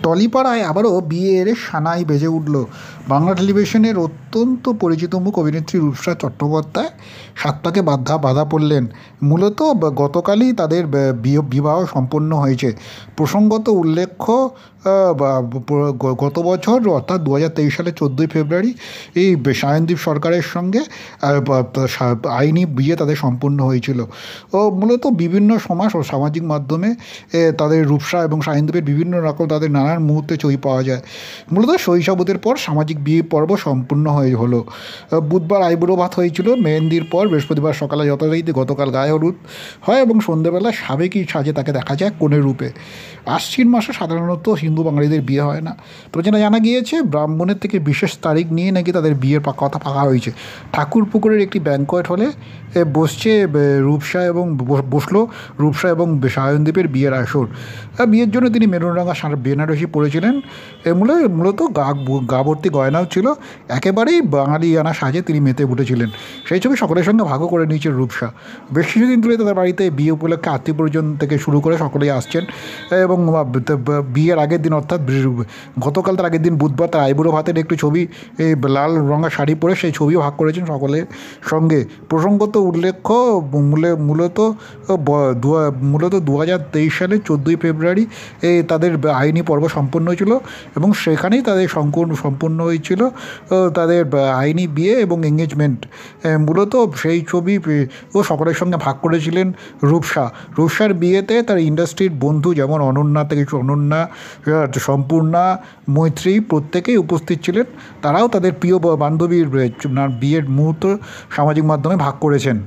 টলিপাড়ায় আবারও বিয়ের সানাই বেজে উঠল। বাংলা টেলিভিশনের অত্যন্ত পরিচিত মুখ অভিনেত্রী রূপসা চট্টোপাধ্যায় সাত পাকে বাধা পড়লেন। মূলত গতকালই তাদের বিবাহ সম্পন্ন হয়েছে। প্রসঙ্গত উল্লেখ্য, গত বছর অর্থাৎ 2023 সালের 14ই ফেব্রুয়ারি এই সায়নদীপ সরকারের সঙ্গে আইনি বিয়ে তাদের সম্পন্ন হয়েছিল। ও মূলত বিভিন্ন সমাজ ও সামাজিক মাধ্যমে তাদের রূপসা এবং সায়নদীপের বিভিন্ন রকম তাদের নানান মুহূর্তে ছবি পাওয়া যায়। মূলত শৈশবদের পর সামাজিক বিয়ে পর্ব সম্পূর্ণ হলো। বুধবার আইবুড়ো ভাত হয়েছিল, মেহেন্দির পর বৃহস্পতিবার সকালে যথারীতি গতকাল গায়ে হলুদ হয় এবং সন্ধ্যেবেলা সাবেকি সাজে তাকে দেখা যায় কনের রূপে। আশ্বিন মাসে সাধারণত হিন্দু বাঙালিদের বিয়ে হয় না, তো যেটা জানা গিয়েছে ব্রাহ্মণের থেকে বিশেষ তারিখ নিয়ে নাকি তাদের বিয়ের কথা পাকা হয়েছে। ঠাকুরপুকুরের একটি ব্যাঙ্কোয়েট হলে বসলো রূপসা এবং সায়নদীপের বিয়ের আসর। বিয়ের জন্য তিনি মেরুন রঙা বেনারসি পরেছিলেন। মূলত গা ভর্তি গয়নাও ছিল। একেবারেই বাঙালিয়ানা সাজে তিনি মেতে উঠেছিলেন। সেই ছবি সকলের সঙ্গে ভাগও করে নিয়েছে রূপসা। বেশ কিছুদিন ধরে তাদের বাড়িতে বিয়ে উপলক্ষে আত্মীয় পরিজন থেকে শুরু করে সকলেই আসছেন এবং বিয়ের আগের দিন অর্থাৎ গতকাল তার আগের দিন বুধবার তার আইবুড়ো ভাতের একটি ছবি লাল রঙা শাড়ি পরে সেই ছবিও ভাগ করেছেন সকলের সঙ্গে। প্রসঙ্গত উল্লেখ্য, মূলত 2023 সালের 14ই ফেব্রুয়ারি তাদের আইনি পর্ব সম্পন্ন হয়েছিল এবং সেখানেই তাদের সম্পূর্ণ হয়েছিল তাদের আইনি বিয়ে এবং এঙ্গেজমেন্ট। মূলত সেই ছবি ও সকলের সঙ্গে ভাগ করেছিলেন রূপসার বিয়েতে তার ইন্ডাস্ট্রির বন্ধু যেমন অনন্যা থেকে অনন্যা, সম্পূর্ণা, মৈত্রী প্রত্যেকেই উপস্থিত ছিলেন। তারাও তাদের প্রিয় বান্ধবীর বিয়ের মুহূর্ত সামাজিক মাধ্যমে ভাগ করেছেন।